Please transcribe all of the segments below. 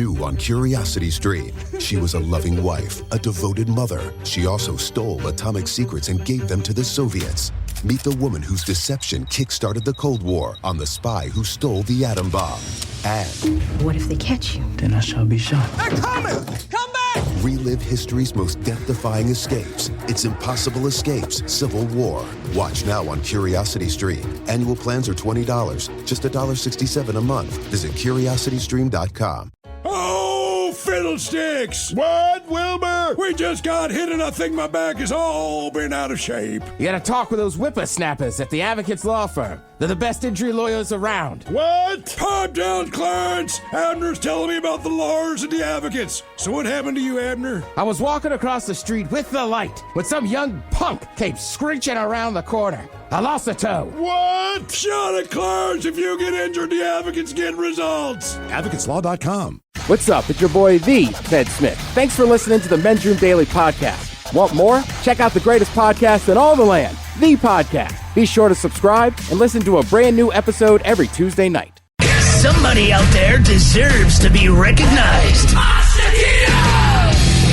New on Curiosity Stream. She was a loving wife, a devoted mother. She also stole atomic secrets and gave them to the Soviets. Meet the woman whose deception kick-started the Cold War on the spy who stole the atom bomb. And what if they catch you? Then I shall be shot. They're coming! Come back! relive history's most death-defying escapes. It's Impossible Escapes, Civil War. Watch now on Curiosity Stream. Annual plans are $20, just $1.67 a month. Visit curiositystream.com. Oh, fiddlesticks! What, Wilbur? We just got hit and I think my back is all been out of shape. You gotta talk with those whippersnappers at the Advocates Law Firm. They're the best injury lawyers around. What? Pipe down, Clarence! Abner's telling me about the lawyers and the advocates. So what happened to you, Abner? I was walking across the street with the light when some young punk came screeching around the corner. I lost a toe. What? Shut it, Clarence! If you get injured, the advocates get results. AdvocatesLaw.com. What's up? It's your boy, the Ted Smith. Thanks for listening to the Men's Room Daily Podcast. Want more? Check out the greatest podcast in all the land, The Podcast. Be sure to subscribe and listen to a brand new episode every Tuesday night. Somebody out there deserves to be recognized.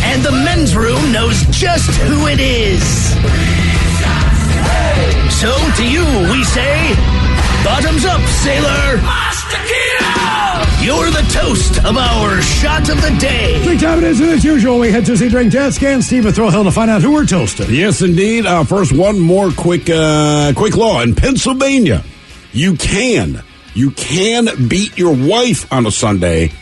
And the Men's Room knows just who it is. So to you we say, bottoms up, sailor. You're the toast of our shot of the day. Drink time it is, and as usual, we head to see Drink Desk and Steve Throwhill to find out who we're toasting. Yes, indeed. First, one more quick law. In Pennsylvania, you can beat your wife on a Sunday,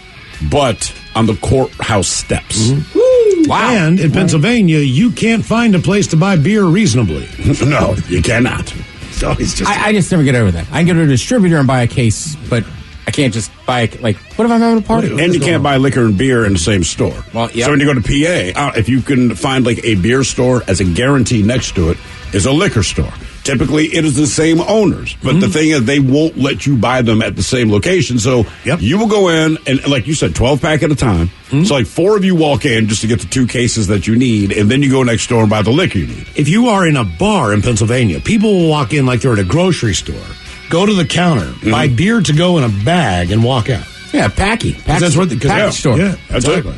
but on the courthouse steps. Mm-hmm. Wow. And in Pennsylvania, you can't find a place to buy beer reasonably. No, you cannot. So it's just I just never get over that. I can go to a distributor and buy a case, but I can't just buy, what if I'm having a party? And you can't buy liquor and beer in the same store. Well, yeah. So when you go to PA, if you can find a beer store as a guarantee next to it is a liquor store. Typically, it is the same owners. But the thing is, they won't let you buy them at the same location. So you will go in, and like you said, 12-pack at a time. So 4 of you walk in just to get the 2 cases that you need, and then you go next door and buy the liquor you need. If you are in a bar in Pennsylvania, people will walk in like they're at a grocery store, go to the counter, buy beer to go in a bag, and walk out. Yeah, packy. That's what the package store. Yeah, exactly.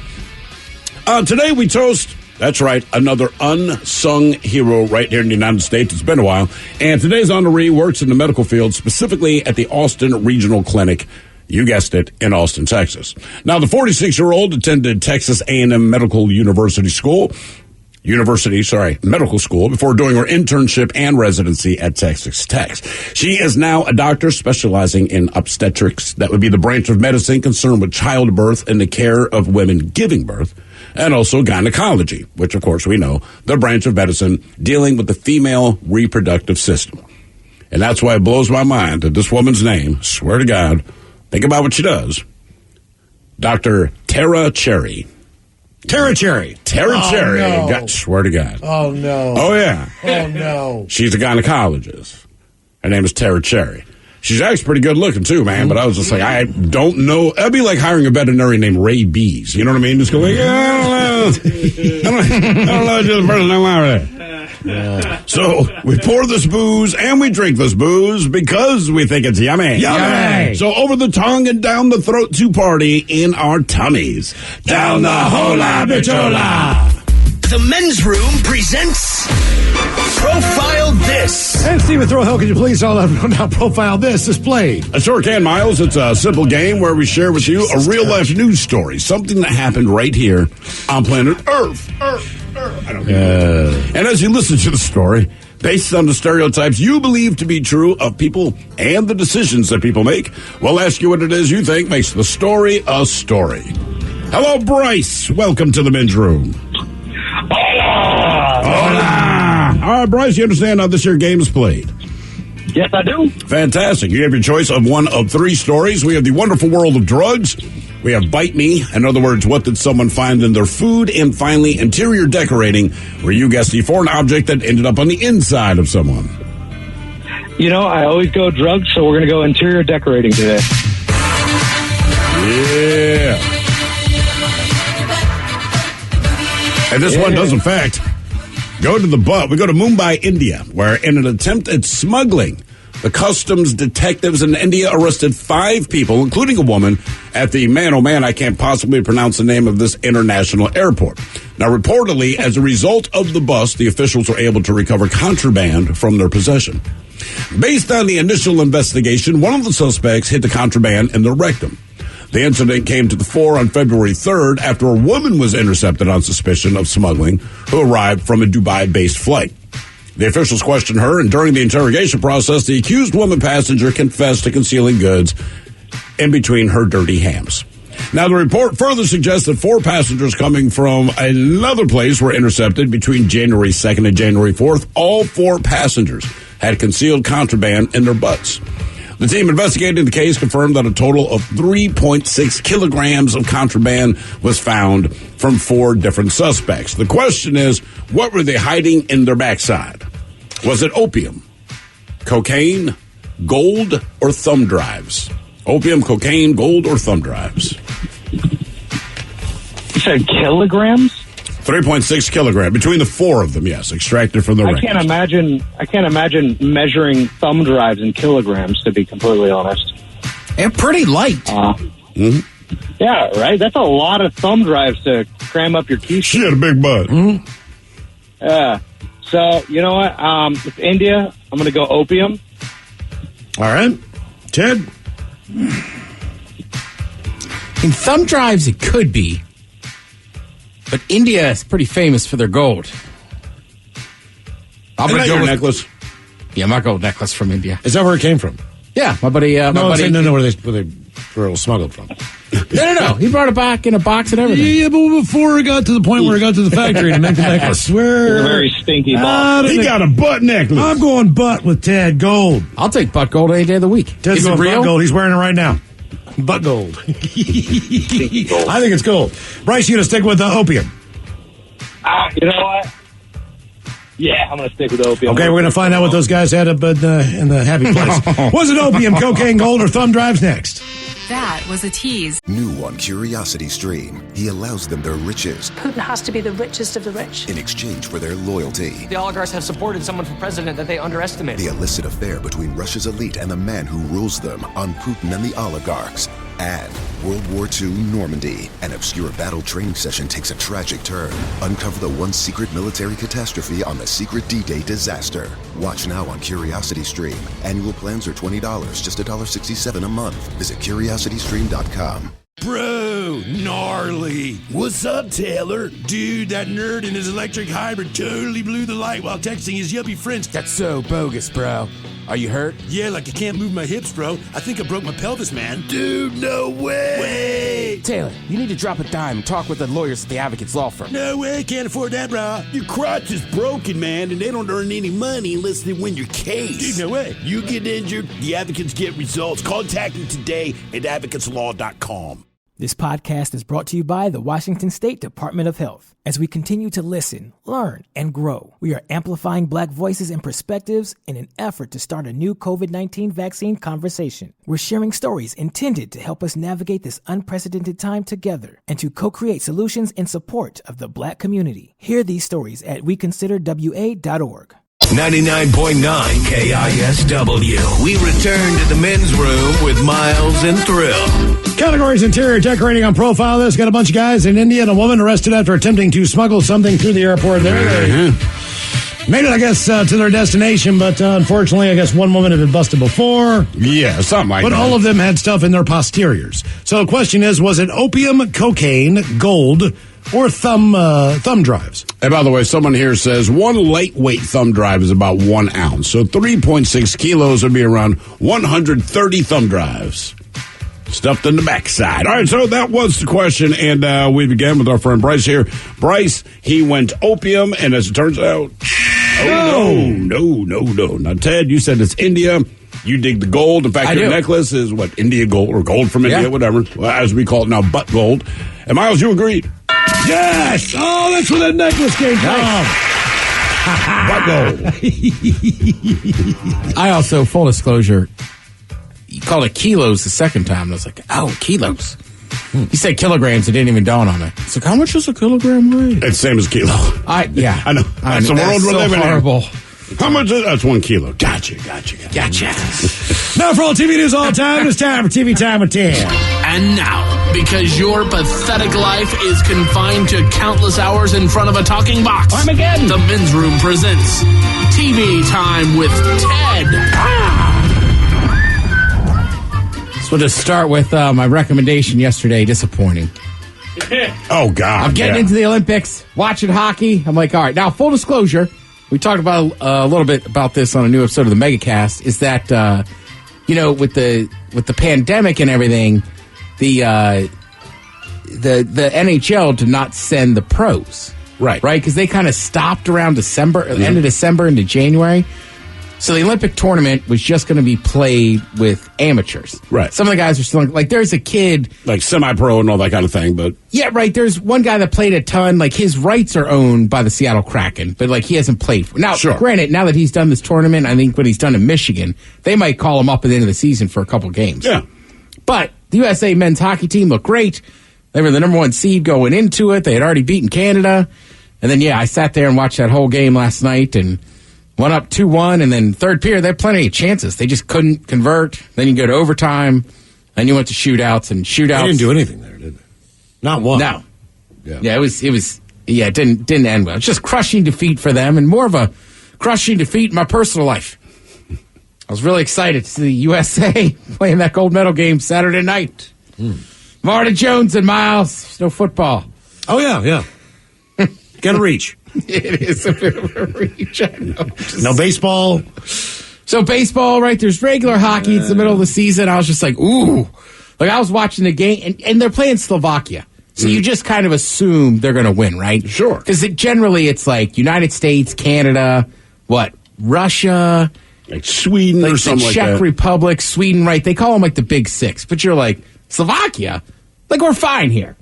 Today we toast... That's right, another unsung hero right here in the United States. It's been a while. And today's honoree works in the medical field, specifically at the Austin Regional Clinic. You guessed it, in Austin, Texas. Now, the 46-year-old attended Texas A&M Medical Medical School before doing her internship and residency at Texas Tech. She is now a doctor specializing in obstetrics. That would be the branch of medicine concerned with childbirth and the care of women giving birth. And also gynecology, which, of course, we know, the branch of medicine dealing with the female reproductive system. And that's why it blows my mind that this woman's name, swear to God, think about what she does, Dr. Tara Cherry. Tara Cherry. No. God, swear to God. Oh, no. Oh, yeah. Oh, no. She's a gynecologist. Her name is Tara Cherry. She's actually pretty good looking, too, man. But I was just like, I don't know. That'd be like hiring a veterinarian named Ray Bees. You know what I mean? Just go like, I don't know. Just person So we pour this booze and we drink this booze because we think it's yummy. Yummy. So over the tongue and down the throat to party in our tummies. Down the hola bichola. The Men's Room presents Profile This. And Steve Throwhill, could you please tell them how Profile This is played? I sure can, Miles. It's a simple game where we share with you a real-life news story, something that happened right here on planet Earth. I don't know. And as you listen to the story, based on the stereotypes you believe to be true of people and the decisions that people make, we'll ask you what it is you think makes the story a story. Hello, Bryce. Welcome to the Men's Room. Hola. All right, Bryce, you understand how this here game is played? Yes, I do. Fantastic. You have your choice of one of 3 stories. We have the wonderful world of drugs. We have Bite Me. In other words, what did someone find in their food? And finally, interior decorating, where you guess the foreign object that ended up on the inside of someone. You know, I always go drugs, so we're going to go interior decorating today. Yeah. And this one does, in fact, go to the We go to Mumbai, India, where in an attempt at smuggling The customs detectives in India arrested 5 people, including a woman, at the I can't possibly pronounce the name of this international airport. Now, reportedly, as a result of the bust, the officials were able to recover contraband from their possession. Based on the initial investigation, one of the suspects hid the contraband in their rectum. The incident came to the fore on February 3rd after a woman was intercepted on suspicion of smuggling who arrived from a Dubai-based flight. The officials questioned her, and during the interrogation process, the accused woman passenger confessed to concealing goods in between her dirty hams. Now, the report further suggests that 4 passengers coming from another place were intercepted between January 2nd and January 4th. All 4 passengers had concealed contraband in their butts. The team investigating the case confirmed that a total of 3.6 kilograms of contraband was found from 4 different suspects. The question is, what were they hiding in their backside? Was it opium, cocaine, gold, or thumb drives? Opium, cocaine, gold, or thumb drives? You said kilograms? 3.6 kilograms between the 4 of them. Yes, extracted from the wreckage. I can't imagine measuring thumb drives in kilograms. To be completely honest, They're pretty light. Yeah, right. That's a lot of thumb drives to cram up your keys. She had a big butt. Yeah. So you know what? It's India. I'm going to go opium. All right. Ted? In thumb drives, it could be. But India is pretty famous for their gold. I'm going to go with necklace. Yeah, my gold necklace from India. Is that where it came from? Yeah, my buddy. No, where it was smuggled from. No. He brought it back in a box and everything. Yeah, but before it got to the point where it got to the factory to make the necklace, It's a very stinky box. He got a butt necklace. I'm going butt with Ted. Gold. I'll take butt gold any day of the week. Ted's Is it going real? butt gold. He's wearing it right now. Butt gold. I think it's gold. Bryce, you going to stick with the opium? You know what? Yeah, I'm going to stick with opium. Okay, we're going to find out what those guys had up in the happy place. Was it opium, cocaine, gold, or thumb drives next? That was a tease. New on Curiosity Stream, he allows them their riches Putin has to be the richest of the rich. in exchange for their loyalty. The oligarchs have supported someone for president that they underestimated. The illicit affair between Russia's elite and the man who rules them on Putin and the oligarchs. And World War II Normandy, an obscure battle training session takes a tragic turn. Uncover the one secret military catastrophe on the secret D-Day disaster. Watch now on Curiosity Stream. Annual plans are $20, just $1.67 a month. Visit curiositystream.com. Bro, gnarly. What's up, Taylor? Dude, that nerd in his electric hybrid totally blew the light while texting his yuppie friends. That's so bogus, bro. Are you hurt? Yeah, like I can't move my hips, bro. I think I broke my pelvis, man. Dude, no way. Taylor, you need to drop a dime and talk with the lawyers at the Advocates Law Firm. No way, can't afford that, bro. Your crotch is broken, man, and they don't earn any money unless they win your case. Dude, no way. You get injured, the advocates get results. Contact them today at advocateslaw.com. This podcast is brought to you by the Washington State Department of Health. As we continue to listen, learn, and grow, we are amplifying Black voices and perspectives in an effort to start a new COVID-19 vaccine conversation. We're sharing stories intended to help us navigate this unprecedented time together and to co-create solutions in support of the Black community. Hear these stories at weconsiderwa.org. 99.9 KISW. We return to the men's room with Miles and Thrill. Categories: interior decorating on profile list. Got a bunch of guys in India and a woman arrested after attempting to smuggle something through the airport there. They made it, I guess, to their destination, but unfortunately, I guess one woman had been busted before. Yeah, something like that. But all of them had stuff in their posteriors. So the question is, was it opium, cocaine, gold, or thumb drives? And by the way, someone here says one lightweight thumb drive is about 1 ounce. So 3.6 kilos would be around 130 thumb drives stuffed in the backside. All right, so that was the question, and we began with our friend Bryce here. Bryce, he went opium, and as it turns out, no. Now, Ted, you said it's India. You dig the gold. In fact, your necklace is what, India gold, or gold from India, whatever, as we call it now, butt gold. And Miles, you agreed. Yes! Oh, that's where that necklace came from. Butt gold. I also, full disclosure, you called it kilos the second time, and I was like, oh, kilos. He said kilograms. It didn't even dawn on me. It's like, how much does a kilogram weigh? It's the same as kilo. I know. That's the world we're living in. Horrible. How much is that's 1 kilo? Gotcha. Now for all TV news all the time, it's time for TV Time with Tim. And now, because your pathetic life is confined to countless hours in front of a talking box, Armageddon. The Men's Room presents TV Time with Ted. So we'll just start with my recommendation yesterday. Disappointing. Oh, God. I'm getting into the Olympics, watching hockey. I'm like, all right. Now, full disclosure, we talked about a little bit about this on a new episode of the Megacast, is that, with the pandemic and everything, the NHL did not send the pros. Right. Right? Because they kind of stopped around December, end of December into January. So the Olympic tournament was just going to be played with amateurs. Right. Some of the guys are still, like, there's a kid. Like semi-pro and all that kind of thing, but. Yeah, right. There's one guy that played a ton. Like, his rights are owned by the Seattle Kraken, but, like, he hasn't played. Now, Granted, now that he's done this tournament, I think what he's done in Michigan, they might call him up at the end of the season for a couple games. Yeah. But the USA men's hockey team looked great. They were the number 1 seed going into it. They had already beaten Canada. And then, I sat there and watched that whole game last night and went up 2-1, and then third period, they had plenty of chances. They just couldn't convert. Then you go to overtime, then you went to shootouts, and shootouts. They didn't do anything there, did they? Not one. No. Yeah, it didn't end well. It's just crushing defeat for them, and more of a crushing defeat in my personal life. I was really excited to see the USA playing that gold medal game Saturday night. Marta Jones and Miles, no football. Oh, yeah. Got to reach. It is a bit of a reach. I know. No baseball. So baseball, right? There's regular hockey. It's the middle of the season. I was just like, ooh. Like, I was watching the game, and they're playing Slovakia. So you just kind of assume they're going to win, right? Sure. Because generally it's like United States, Canada, Russia. Like Sweden or something like that. The Czech Republic, Sweden, right? They call them like the Big Six. But you're like, Slovakia? Like, we're fine here.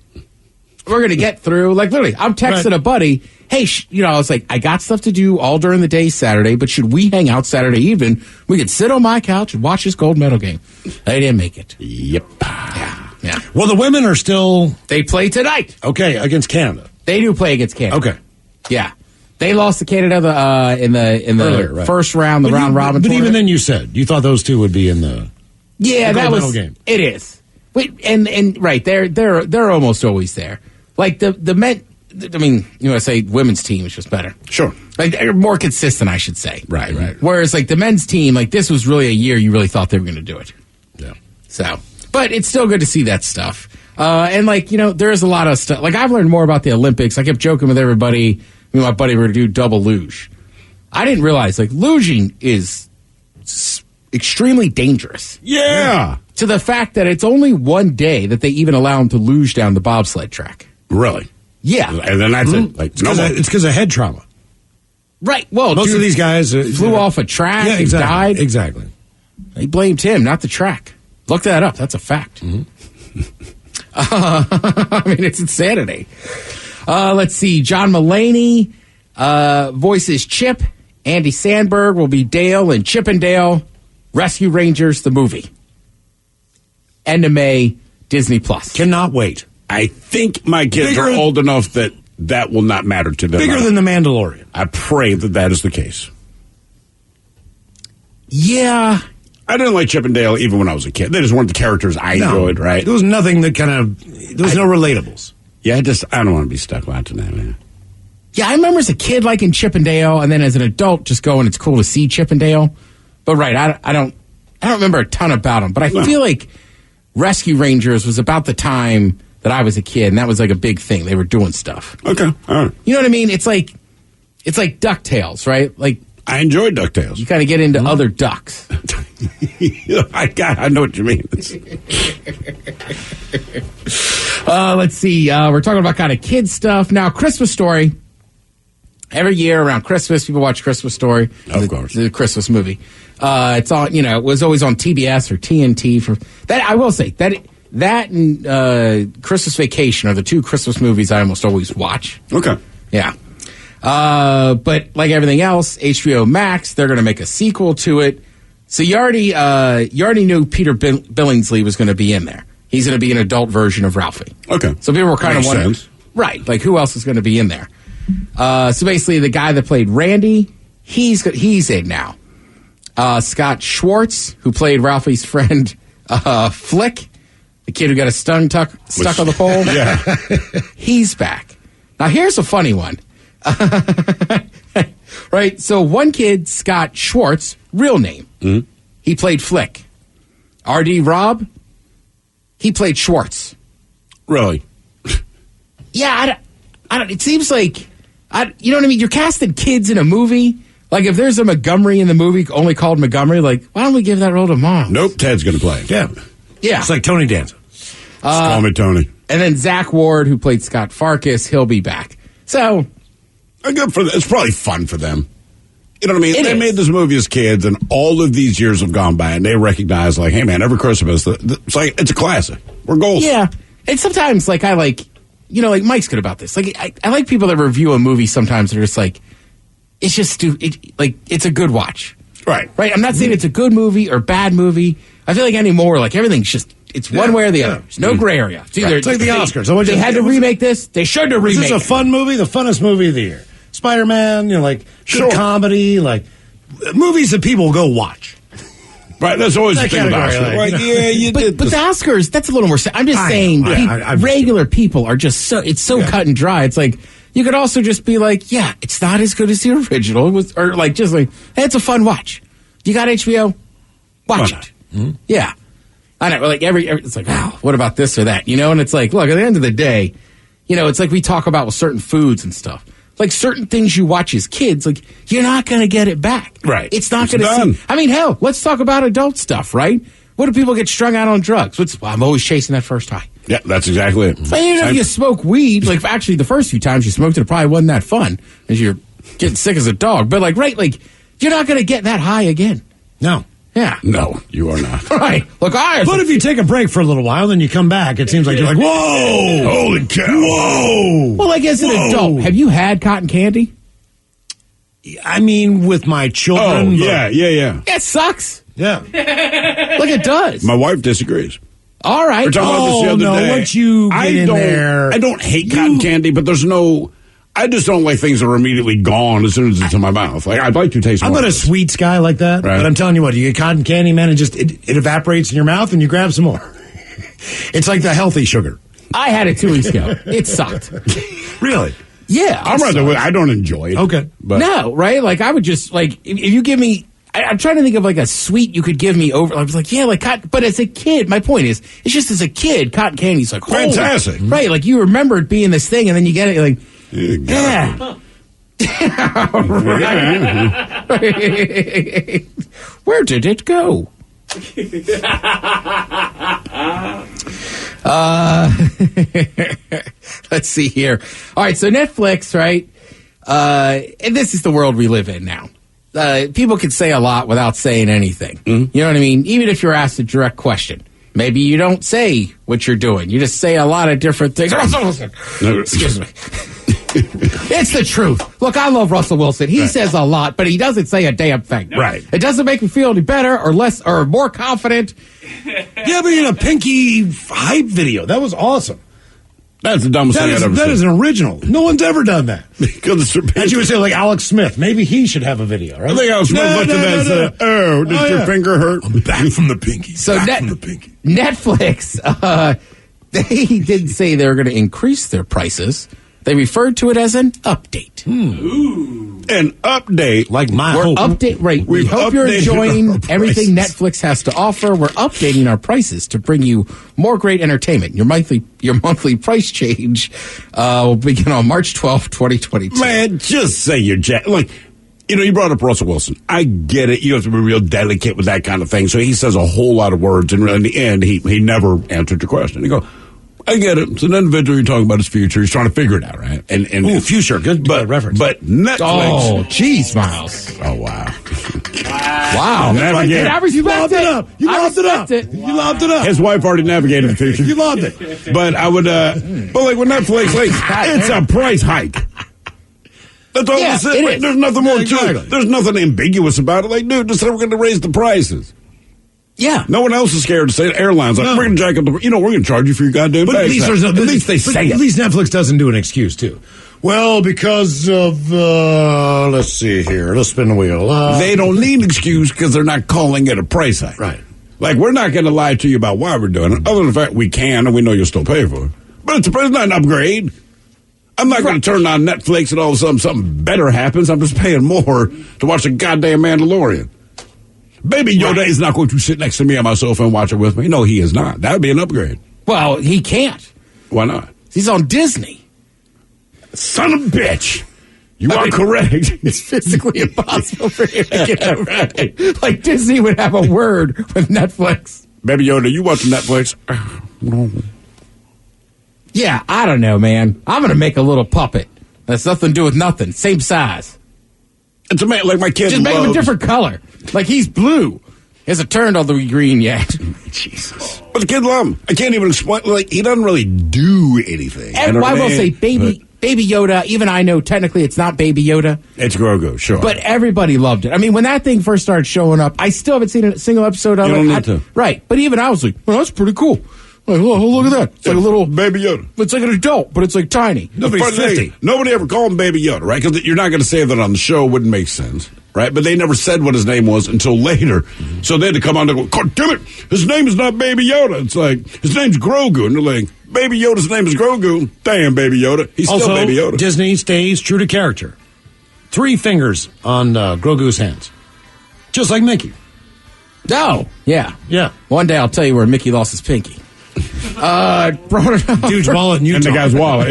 We're going to get through. Like, literally, I'm texting a buddy. Hey, I was like, I got stuff to do all during the day Saturday, but should we hang out Saturday evening? We could sit on my couch and watch this gold medal game. They didn't make it. Yep. Yeah. Well, the women are still. They play tonight. Okay, against Canada. They do play against Canada. Okay. Yeah. They lost to Canada in the earlier, first round, round robin. But tournament. even then, you said you thought those two would be in the that gold was medal game. It is. Wait, and right, they're almost always there. Like the men. I mean, I say women's team is just better. Sure. Like, they're more consistent, I should say. Right. Whereas, like, the men's team, like, this was really a year you really thought they were going to do it. Yeah. So, but it's still good to see that stuff. And, like, there is a lot of stuff. Like, I've learned more about the Olympics. I kept joking with everybody. My buddy were going to do double luge. I didn't realize, like, luging is extremely dangerous. Yeah. To the fact that it's only one day that they even allow them to luge down the bobsled track. Really? Yeah. And then that's it. Like, it's because of head trauma. Right. Well, most of these guys flew off a track and died. Exactly. They blamed him, not the track. Look that up. That's a fact. I mean, it's insanity. Let's see. John Mulaney voices Chip. Andy Samberg will be Dale in Chip and Dale Rescue Rangers, the movie. End of May, Disney Plus. Cannot wait. I think my kids are old enough that will not matter to them. Bigger than The Mandalorian. I pray that is the case. Yeah. I didn't like Chip and Dale even when I was a kid. They just weren't the characters I enjoyed, right? There was nothing that there was no relatables. Yeah, I don't want to be stuck watching that, man. Yeah, I remember as a kid liking Chip and Dale, and then as an adult just going, it's cool to see Chip and Dale. But right, I don't remember a ton about them. But I feel like Rescue Rangers was about the time that I was a kid, and that was like a big thing. They were doing stuff. Okay, all right. You know what I mean? It's like DuckTales, right? Like, I enjoyed DuckTales. You kind of get into other ducks. I know what you mean. Let's see. We're talking about kind of kid stuff now. Christmas Story. Every year around Christmas, people watch Christmas Story. Of course, the Christmas movie. It's on. It was always on TBS or TNT for that. I will say that and Christmas Vacation are the two Christmas movies I almost always watch. Okay. Yeah. But like everything else, HBO Max, they're going to make a sequel to it. So you already knew Peter Billingsley was going to be in there. He's going to be an adult version of Ralphie. Okay. So people were kind of wondering, sense. right? Like, who else is going to be in there? So basically, the guy that played Randy he's in now. Scott Schwartz, who played Ralphie's friend Flick, the kid who got his tongue stuck on the pole. Yeah. He's back. Now, here's a funny one. Right? So one kid, Scott Schwartz, real name. Mm-hmm. He played Flick. R.D. Robb, he played Schwartz. Really? Yeah, I don't. It seems like, you know what I mean? You're casting kids in a movie. Like, if there's a Montgomery in the movie only called Montgomery, like, why don't we give that role to Mom? Nope, Ted's going to play it. Yeah. Yeah. It's like Tony Danza. Just call me Tony. And then Zach Ward, who played Scott Farkas, he'll be back. So, good for them. It's probably fun for them. You know what I mean? It They is. made this movie as kids, and all of these years have gone by, and they recognize, like, hey, man, every Christmas, it's like, it's a classic. We're gold. yeah. And sometimes, like, I like, you know, like, Mike's good about this. Like, I like people that review a movie sometimes that are just like, it's just stupid. Like, it's a good watch. Right. Right? I'm not saying it's a good movie or bad movie. I feel like anymore, like, everything's just, it's one way or the other. There's no gray area. It's either, It's like the Oscars. So they had to remake this. They should have Is remade this a fun movie? The funnest movie of the year. Spider-Man, you know, like good comedy, like movies that people go watch. Right, that's always That the thing about category, it. like, Right, you know. yeah, you did But this. the Oscars, that's a little more. I'm just saying, know. I regular people are just so. It's so cut and dry. It's like you could also just be like, yeah, it's not as good as the original. It was, or like just like, hey, it's a fun watch. You got HBO? Watch it. Mm-hmm. Yeah, I know. Like every it's like, wow, what about this or that? You know, and it's like, look, at the end of the day, you know, it's like we talk about with certain foods and stuff. Like certain things you watch as kids, like you're not going to get it back. Right. It's not It's going done. to see. I mean, hell, let's talk about adult stuff, right? What do people get strung out on drugs? I'm always chasing that first high. Yeah, that's exactly it. And you know, if you smoke weed, like actually the first few times you smoked it, it probably wasn't that fun as you're getting sick as a dog. But like, right, like you're not going to get that high again. No. Yeah. No, you are not. Right. Look, But if you take a break for a little while, then you come back, it seems like you're like, whoa! Holy cow. Whoa! Well, like as an adult, have you had cotton candy? I mean, with my children. Oh, yeah. It sucks. Yeah. Look, it does. My wife disagrees. All right. We're talking about this the other no, day. once you get in there. I don't hate cotton candy, but there's no. I just don't like things that are immediately gone as soon as it's in my mouth. Like I'd like to taste. I'm more not of a this. sweets guy like that, Right. but I'm telling you what, you get cotton candy, man, and just it evaporates in your mouth, and you grab some more. It's like the healthy sugar. I had it 2 weeks ago. It sucked. Really? Yeah. I'm right there with. I don't enjoy it. Okay. but No, right? Like I would just like if you give me. I'm trying to think of like a sweet you could give me over. I was like, yeah, like cotton. But as a kid, my point is, it's just as a kid, cotton candy's like holy- Fantastic. right? Like you remember it being this thing, and then you get it, you're like, yeah. Right. Where did it go? Let's see here. All right, so Netflix, right? And this is the world we live in now. People can say a lot without saying anything. You know what I mean? Even if you're asked a direct question. Maybe you don't say what you're doing. You just say a lot of different things. Excuse me. It's the truth. Look, I love Russell Wilson. He says a lot, but he doesn't say a damn thing. Right. It doesn't make me feel any better or less or more confident. Yeah, but in a Pinky hype video, that was awesome. That's the dumbest thing I've ever That seen. is an original. No one's ever done that. Because And you would say like Alex Smith. Maybe he should have a video, right? I think Alex Smith looked at that and said, "Oh, does your finger hurt?" I'm back from the Pinky. So back from the Pinky. Netflix, they didn't say they were going to increase their prices. They referred to it as an update. An update, like my We're hope. We We've hope you're updated enjoying our everything prices. Netflix has to offer. We're updating our prices to bring you more great entertainment. Your monthly price change will begin on March 12th, 2022. Man, just say you're like, you know, you brought up Russell Wilson. I get it. You have to be real delicate with that kind of thing. So he says a whole lot of words, and in the end, he never answered your question. You go, I get it. It's an individual. You're talking about his future. He's trying to figure it out, right? And future. Good reference. But Netflix. Oh, jeez, Miles. Oh, wow. Wow. Navigate. I respect You lobbed it up. You I lobbed it up. respect it. You lobbed it up. His wife already navigated the future. You lobbed it. But I would, but like with Netflix, like, it's a price hike. That's all Yeah, it is. it Like, is. there's nothing more Yeah, to exactly. it. There's nothing ambiguous about it. Like, dude, just say we're going to raise the prices. Yeah. No one else is scared to say it. Airlines like, we're going to jack up we're going to charge you for your goddamn But at bag. least they say it. At least Netflix doesn't do an excuse, too. Well, because of, let's see here. Let's spin the wheel. They don't need an excuse because they're not calling it a price hike. Right. Like, we're not going to lie to you about why we're doing it, other than the fact we can and we know you'll still pay for it. But it's not an upgrade. I'm not going to turn on Netflix and all of a sudden something better happens. I'm just paying more to watch the goddamn Mandalorian. Baby Yoda is not going to sit next to me on my sofa and watch it with me. No, he is not. That would be an upgrade. Well, he can't. Why not? He's on Disney. Son of a bitch. You are correct. It's physically impossible for him to get it right. Like Disney would have a word with Netflix. Baby Yoda, you watch Netflix? Yeah, I don't know, man. I'm going to make a little puppet. That's nothing to do with nothing. Same size. It's a man like my kid. Just make him a different color. Like he's blue. He hasn't turned all the way green yet. Jesus. But the kid love him. I can't even explain. Like, he doesn't really do anything. And I will say, Baby Yoda, even I know technically it's not Baby Yoda. It's Grogu, sure. But everybody loved it. I mean, when that thing first started showing up, I still haven't seen a single episode of it. You don't need to. Right. But even I was like, well, that's pretty cool. Like, look at that. It's like a little Baby Yoda. It's like an adult, but it's like tiny. Nobody's 50. Nobody ever called him Baby Yoda, right? Because you're not going to say that on the show. Wouldn't make sense, right? But they never said what his name was until later. Mm-hmm. So they had to come on and go, God damn it, his name is not Baby Yoda. It's like, his name's Grogu. And they're like, Baby Yoda's name is Grogu. Damn, Baby Yoda. He's also, still Baby Yoda. Disney stays true to character. 3 fingers on Grogu's hands. Just like Mickey. Oh, yeah. Yeah. One day I'll tell you where Mickey lost his pinky. Dude's wallet in Utah. And the guy's wallet,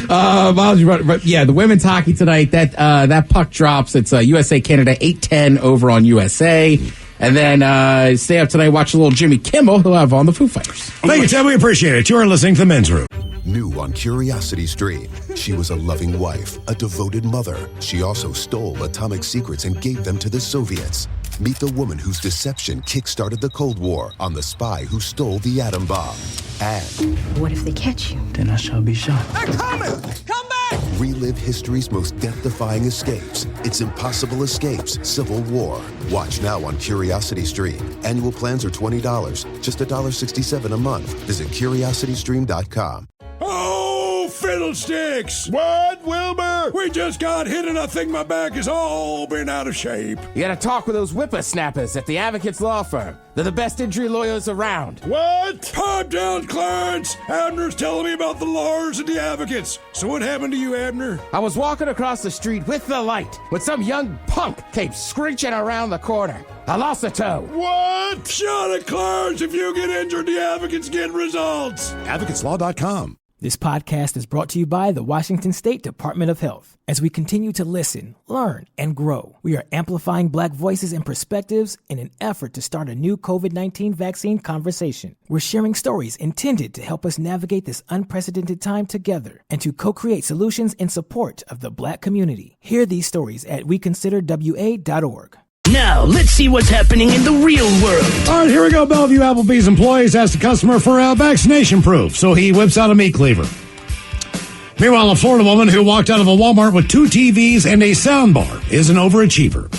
Miles, yeah, the women's hockey tonight, that puck drops. It's USA Canada 8-10 over on USA. And then stay up tonight, watch a little Jimmy Kimmel. He'll have on the Foo Fighters. Thank you, Ted. We appreciate it. You are listening to The Men's Room. New on Curiosity Stream, she was a loving wife, a devoted mother. She also stole atomic secrets and gave them to the Soviets. Meet the woman whose deception kick-started the Cold War on the spy who stole the atom bomb. And What if they catch you? Then I shall be shot. They're coming! Come back! relive history's most death-defying escapes. It's Impossible Escapes, Civil War. Watch now on Curiosity Stream. Annual plans are $20, just $1.67 a month. Visit curiositystream.com. Oh, fiddlesticks! What, Wilbur? We just got hit and I think my back has all been out of shape. You gotta talk with those whippersnappers at the Advocates Law Firm. They're the best injury lawyers around. What? Pipe down, Clarence! Abner's telling me about the lawyers and the advocates. So what happened to you, Abner? I was walking across the street with the light when some young punk came screeching around the corner. I lost a toe. What? Shut it, Clarence! If you get injured, the advocates get results. AdvocatesLaw.com. This podcast is brought to you by the Washington State Department of Health. As we continue to listen, learn, and grow, we are amplifying Black voices and perspectives in an effort to start a new COVID-19 vaccine conversation. We're sharing stories intended to help us navigate this unprecedented time together and to co-create solutions in support of the Black community. Hear these stories at weconsiderwa.org. Now, let's see what's happening in the real world. All right, here we go. Bellevue Applebee's employees asked the customer for vaccination proof, so he whips out a meat cleaver. Meanwhile, a Florida woman who walked out of a Walmart with 2 TVs and a soundbar is an overachiever.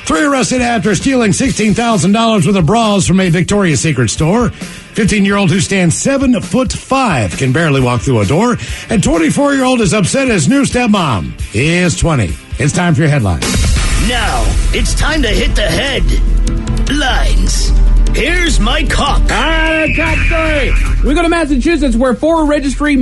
3 arrested after stealing $16,000 worth of bras from a Victoria's Secret store. 15-year-old who stands 7'5" can barely walk through a door. And 24-year-old is upset his new stepmom is 20. It's time for your headlines. Now, it's time to hit the headlines. Here's my cop. All right, top story. We go to Massachusetts, where 4 Registry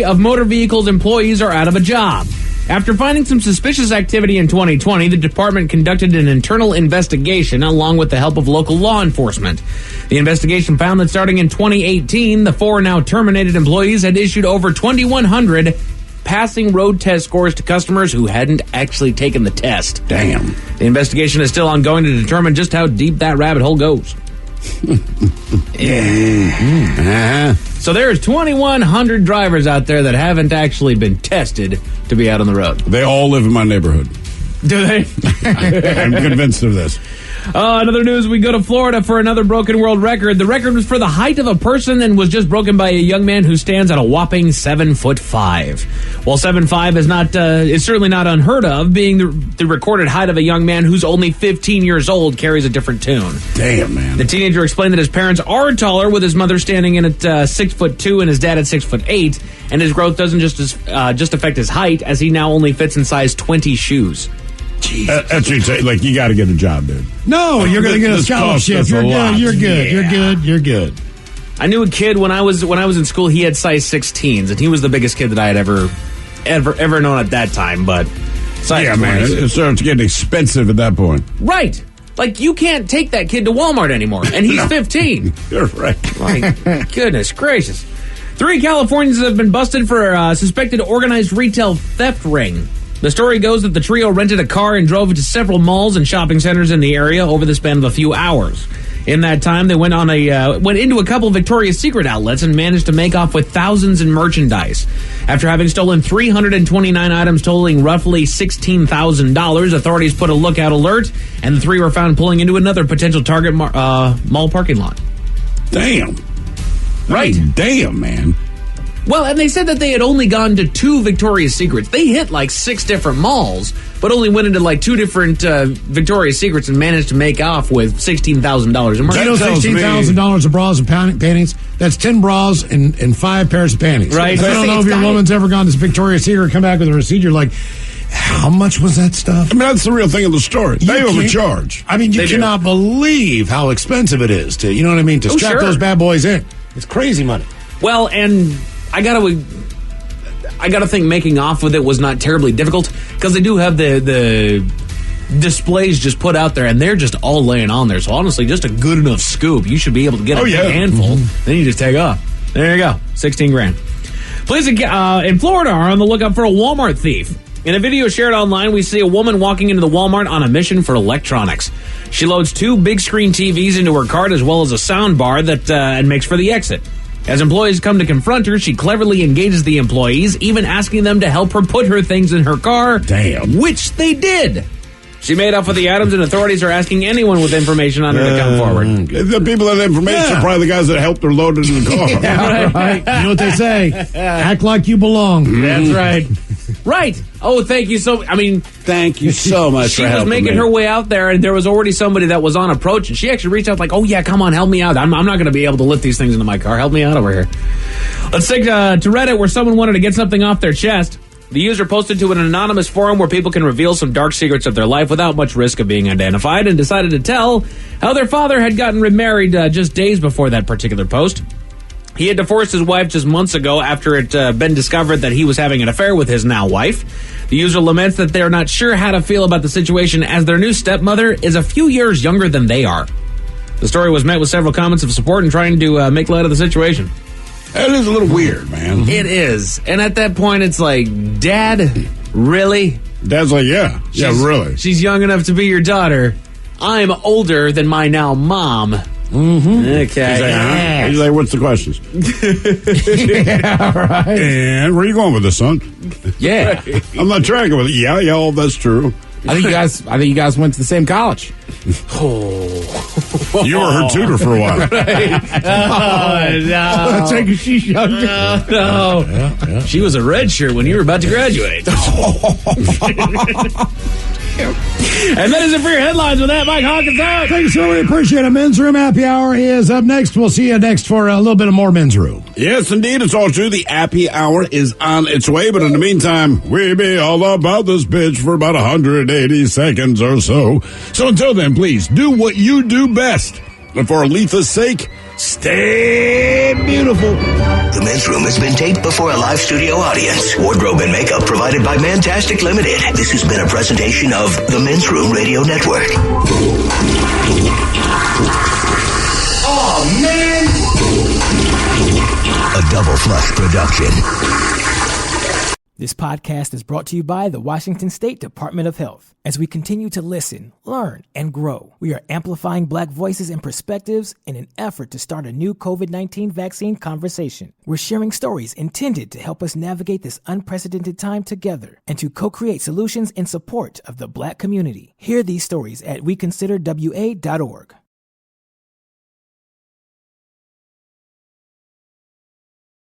of Motor Vehicles employees are out of a job. After finding some suspicious activity in 2020, the department conducted an internal investigation along with the help of local law enforcement. The investigation found that starting in 2018, the 4 now terminated employees had issued over 2,100 passing road test scores to customers who hadn't actually taken the test. Damn. The investigation is still ongoing to determine just how deep that rabbit hole goes. Yeah. So there's 2,100 drivers out there that haven't actually been tested to be out on the road. They all live in my neighborhood. Do they? I'm convinced of this. Another news, we go to Florida for another broken world record. The record was for the height of a person and was just broken by a young man who stands at a whopping 7'5". While 7'5" is certainly not unheard of, being the recorded height of a young man who's only 15 years old carries a different tune. Damn, man. The teenager explained that his parents are taller, with his mother standing in at 6'2" and his dad at 6'8", and his growth doesn't just affect his height, as he now only fits in size 20 shoes. That's like, you got to get a job, dude. No, you're going to get a scholarship. You're good. You're good. Yeah. You're good. You're good. I knew a kid when I was in school. He had size 16s, and he was the biggest kid that I had ever known at that time. But size 20s. Man, it starts getting expensive at that point. Right. Like, you can't take that kid to Walmart anymore, and he's 15. You're right. My goodness gracious. 3 Californians have been busted for a suspected organized retail theft ring. The story goes that the trio rented a car and drove to several malls and shopping centers in the area over the span of a few hours. In that time, they went into a couple Victoria's Secret outlets and managed to make off with thousands in merchandise. After having stolen 329 items totaling roughly $16,000, authorities put a lookout alert, and the 3 were found pulling into another potential Target mall parking lot. Damn. Right. Damn, man. Well, and they said that they had only gone to 2 Victoria's Secrets. They hit like 6 different malls, but only went into like 2 different Victoria's Secrets and managed to make off with $16,000 in merch. You know, $16,000 of bras and panties? That's 10 bras and 5 pairs of panties. Right. I don't know if your woman's ever gone to Victoria's Secret, come back with a receipt, you're like, how much was that stuff? I mean, that's the real thing of the story. They overcharge. I mean, you cannot believe how expensive it is to, you know what I mean, to strap those bad boys in. It's crazy money. Well, and I gotta think making off with it was not terribly difficult, because they do have the displays just put out there, and they're just all laying on there. So honestly, just a good enough scoop, you should be able to get a handful. Then you just take off. There you go, 16 grand. Police in Florida are on the lookout for a Walmart thief. In a video shared online, we see a woman walking into the Walmart on a mission for electronics. She loads 2 big screen TVs into her cart, as well as a sound bar and makes for the exit. As employees come to confront her, she cleverly engages the employees, even asking them to help her put her things in her car. Damn. Which they did. She made off with the items, and authorities are asking anyone with information on her to come forward. The people that have information are probably the guys that helped her load it in the car. Yeah, right. You know what they say? Act like you belong. That's right. Right. Oh, thank you thank you so much she for helping was making me. her way out there, and there was already somebody that was on approach, and she actually reached out like, oh, yeah, come on, help me out. I'm not going to be able to lift these things into my car. Help me out over here. Let's take to Reddit, where someone wanted to get something off their chest. The user posted to an anonymous forum where people can reveal some dark secrets of their life without much risk of being identified, and decided to tell how their father had gotten remarried just days before that particular post. He had divorced his wife just months ago after it been discovered that he was having an affair with his now wife. The user laments that they're not sure how to feel about the situation, as their new stepmother is a few years younger than they are. The story was met with several comments of support and trying to make light of the situation. That is a little weird, man. It is. And at that point, it's like, Dad, really? Dad's like, yeah, really. She's young enough to be your daughter. I'm older than my now mom. Mm-hmm. Okay. He's like, what's the questions? Yeah, right. And where are you going with this, son? Yeah. I'm not tracking with it. Yeah, all that's true. I think you guys went to the same college. You were her tutor for a while. Right. Oh, no. That's like she's younger. No. Yeah. She was a red shirt when you were about to graduate. And that is it for your headlines with that, Mike Hawkins out. Thank you so much. Appreciate it. Men's Room Happy Hour is up next. We'll see you next for a little bit of more Men's Room. Yes, indeed. It's all true. The Happy Hour is on its way. But in the meantime, we be all about this bitch for about 180 seconds or so. So until then, please do what you do best. And for Aletha's sake, stay beautiful. The Men's Room has been taped before a live studio audience. Wardrobe and makeup provided by Mantastic Limited. This has been a presentation of the Men's Room Radio Network. Oh, man! A Double Flush production. This podcast is brought to you by the Washington State Department of Health. As we continue to listen, learn, and grow, we are amplifying Black voices and perspectives in an effort to start a new COVID-19 vaccine conversation. We're sharing stories intended to help us navigate this unprecedented time together and to co-create solutions in support of the Black community. Hear these stories at weconsiderwa.org.